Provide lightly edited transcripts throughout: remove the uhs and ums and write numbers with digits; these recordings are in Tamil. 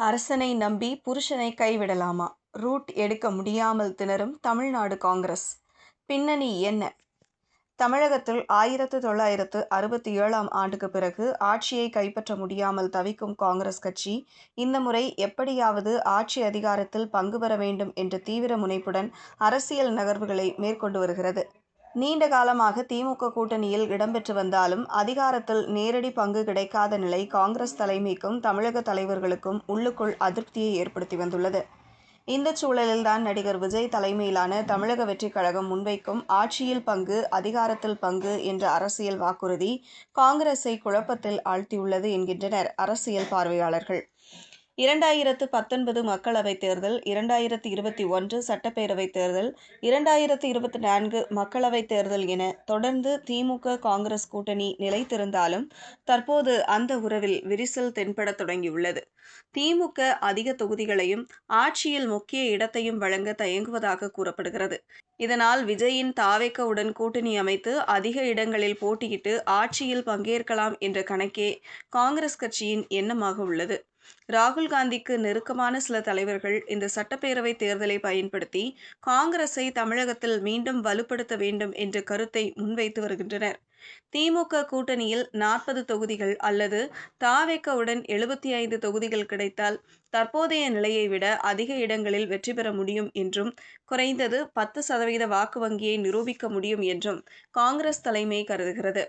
அரசனை நம்பி புருஷனை கைவிடலாமா? ரூட் எடுக்க முடியாமல் திணறும் தமிழ்நாடு காங்கிரஸ். பின்னணி என்ன? தமிழகத்தில் 1967ஆம் ஆண்டுக்கு பிறகு ஆட்சியை கைப்பற்ற முடியாமல் தவிக்கும் காங்கிரஸ் கட்சி இந்த முறை எப்படியாவது ஆட்சி அதிகாரத்தில் பங்கு பெற வேண்டும் என்ற தீவிர முனைப்புடன் அரசியல் நகர்வுகளை மேற்கொண்டு வருகிறது. நீண்ட காலமாக திமுக கூட்டணியில் இடம்பெற்று வந்தாலும் அதிகாரத்தில் நேரடி பங்கு கிடைக்காத நிலை காங்கிரஸ் தலைமைக்கும் தமிழக தலைவர்களுக்கும் உள்ளுக்குள் அதிருப்தியை ஏற்படுத்தி வந்துள்ளது. இந்த சூழலில்தான் நடிகர் விஜய் தலைமையிலான தமிழக வெற்றிக் கழகம் முன்வைக்கும் ஆட்சியில் பங்கு, அதிகாரத்தில் பங்கு என்ற அரசியல் வாக்குறுதி காங்கிரஸை குழப்பத்தில் ஆழ்த்தியுள்ளது என்கின்றனர் அரசியல் பார்வையாளர்கள். 2019 மக்களவைத் தேர்தல், 2021 சட்டப்பேரவைத் தேர்தல், 2024 மக்களவைத் தேர்தல் என தொடர்ந்து திமுக காங்கிரஸ் கூட்டணி நிலைத்திருந்தாலும் தற்போது அந்த உறவில் விரிசல் தென்படத் தொடங்கியுள்ளது. திமுக அதிக தொகுதிகளையும் ஆட்சியில் முக்கிய இடத்தையும் வழங்க தயங்குவதாக கூறப்படுகிறது. இதனால் விஜயின் தாவேகாவுடன் கூட்டணி அமைத்து அதிக இடங்களில் போட்டியிட்டு ஆட்சியில் பங்கேற்கலாம் என்ற கணக்கே காங்கிரஸ் கட்சியின் எண்ணமாக உள்ளது. ராகுல் காந்திக்கு நெருக்கமான சில தலைவர்கள் இந்த சட்டப்பேரவை தேர்தலை பயன்படுத்தி காங்கிரஸை தமிழகத்தில் மீண்டும் வலுப்படுத்த வேண்டும் என்ற கருத்தை முன்வைத்து வருகின்றனர். திமுக கூட்டணியில் 40 தொகுதிகள் அல்லது தாவேகாவுடன் 75 தொகுதிகள் கிடைத்தால் தற்போதைய நிலையை விட அதிக இடங்களில் வெற்றி பெற முடியும் என்றும் குறைந்தது 10% வாக்கு வங்கியை நிரூபிக்க முடியும் என்றும் காங்கிரஸ் தலைமை கருதுகிறது.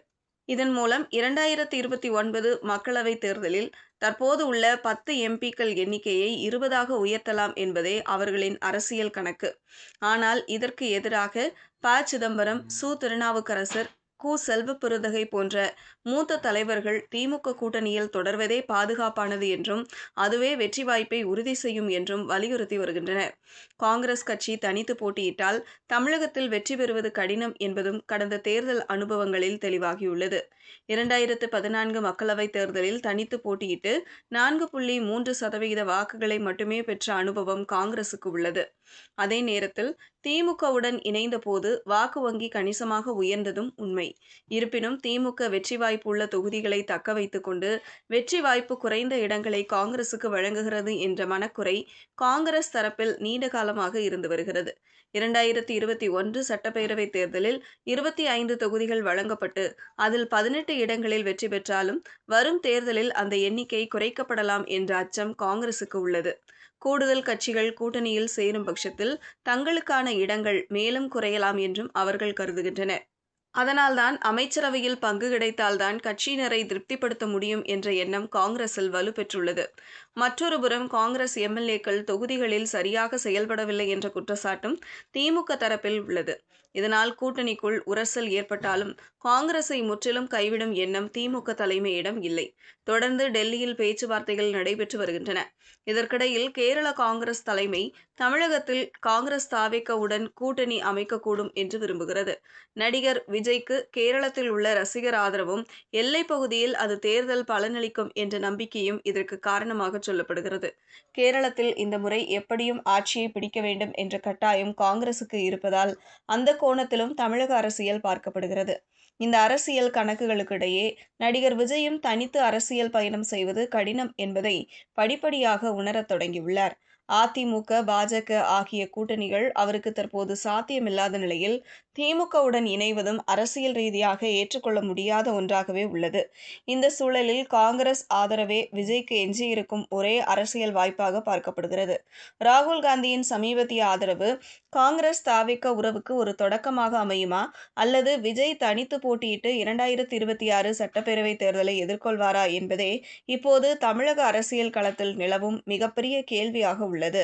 இதன் மூலம் 2029 மக்களவைத் தேர்தலில் தற்போது உள்ள 10 எம்பிக்கள் எண்ணிக்கையை 20ஆக உயர்த்தலாம் என்பதே அவர்களின் அரசியல் கணக்கு. ஆனால் இதற்கு எதிராக ப. சிதம்பரம், சு. திருநாவுக்கரசர், கு. செல்வப்பெருந்தகை போன்ற மூத்த தலைவர்கள் திமுக கூட்டணியில் தொடர்வதே பாதுகாப்பானது என்றும் அதுவே வெற்றி வாய்ப்பை உறுதி செய்யும் என்றும் வலியுறுத்தி வருகின்றனர். காங்கிரஸ் கட்சி தனித்து போட்டியிட்டால் தமிழகத்தில் வெற்றி பெறுவது கடினம் என்பதும் கடந்த தேர்தல் அனுபவங்களில் தெளிவாகியுள்ளது. 2014 மக்களவைத் தேர்தலில் தனித்து போட்டியிட்டு 4.3% வாக்குகளை மட்டுமே பெற்ற அனுபவம் காங்கிரசுக்கு உள்ளது. அதே நேரத்தில் திமுகவுடன் இணைந்த போது வாக்கு வங்கி கணிசமாக உயர்ந்ததும் உண்மை. இருப்பினும் திமுக வெற்றி வாய்ப்பு உள்ள தொகுதிகளை தக்க வைத்துக் கொண்டு வெற்றி வாய்ப்பு குறைந்த இடங்களை காங்கிரசுக்கு வழங்குகிறது என்ற மனக்குறை காங்கிரஸ் தரப்பில் நீண்ட காலமாக இருந்து வருகிறது. 2021 சட்டப்பேரவைத் தேர்தலில் 25 தொகுதிகள் வழங்கப்பட்டு அதில் 18 இடங்களில் வெற்றி பெற்றாலும் வரும் தேர்தலில் அந்த எண்ணிக்கை குறைக்கப்படலாம் என்ற அச்சம் காங்கிரசுக்கு உள்ளது. கூடுதல் கட்சிகள் கூட்டணியில் சேரும் பட்சத்தில் தங்களுக்கான இடங்கள் மேலும் குறையலாம் என்றும் அவர்கள் கருதுகின்றனர். அதனால்தான் அமைச்சரவையில் பங்கு கிடைத்தால்தான் கட்சியினரை திருப்திப்படுத்த முடியும் என்ற எண்ணம் காங்கிரசில் வலுப்பெற்றுள்ளது. மற்றொருபுறம் காங்கிரஸ் எம்எல்ஏக்கள் தொகுதிகளில் சரியாக செயல்படவில்லை என்ற குற்றச்சாட்டும் திமுக தரப்பில் உள்ளது. இதனால் கூட்டணிக்குள் உரசல் ஏற்பட்டாலும் காங்கிரஸை முற்றிலும் கைவிடும் எண்ணம் திமுக தலைமையிடம் இல்லை. தொடர்ந்து டெல்லியில் பேச்சுவார்த்தைகள் நடைபெற்று வருகின்றன. இதற்கிடையில் கேரள காங்கிரஸ் தலைமை தமிழகத்தில் காங்கிரஸ் தாவேகாவுடன் கூட்டணி அமைக்கக்கூடும் என்று விரும்புகிறது. நடிகர் விஜய்க்கு கேரளத்தில் உள்ள ரசிகர் ஆதரவும் எல்லைப் பகுதியில் அது தேர்தல் பலனளிக்கும் என்ற நம்பிக்கையும் இதற்கு காரணமாக சொல்லப்படுகிறது. கேரளத்தில் இந்த முறை எப்படியும் ஆட்சியை பிடிக்க வேண்டும் என்ற கட்டாயம் காங்கிரசுக்கு இருப்பதால் அந்த கோணத்திலும் தமிழக அரசியல் பார்க்கப்படுகிறது. இந்த அரசியல் கணக்குகளுக்கிடையே நடிகர் விஜயும் தனித்து அரசியல் பயணம் செய்வது கடினம் என்பதை படிப்படியாக உணரத் தொடங்கியுள்ளார். அதிமுக, பாஜக ஆகிய கூட்டணிகள் அவருக்கு தற்போது சாத்தியமில்லாத நிலையில் திமுகவுடன் இணைவதும் அரசியல் ரீதியாக ஏற்றுக்கொள்ள முடியாத ஒன்றாகவே உள்ளது. இந்த சூழலில் காங்கிரஸ் ஆதரவே விஜய்க்கு எஞ்சியிருக்கும் ஒரே அரசியல் வாய்ப்பாக பார்க்கப்படுகிறது. ராகுல் காந்தியின் சமீபத்திய ஆதரவு காங்கிரஸ் தாவேகா உறவுக்கு ஒரு தொடக்கமாக அமையுமா அல்லது விஜய் தனித்து போட்டியிட்டு 2026 சட்டப்பேரவை தேர்தலை எதிர்கொள்வாரா என்பதே இப்போது தமிழக அரசியல் களத்தில் நிலவும் மிகப்பெரிய கேள்வியாக உள்ளது.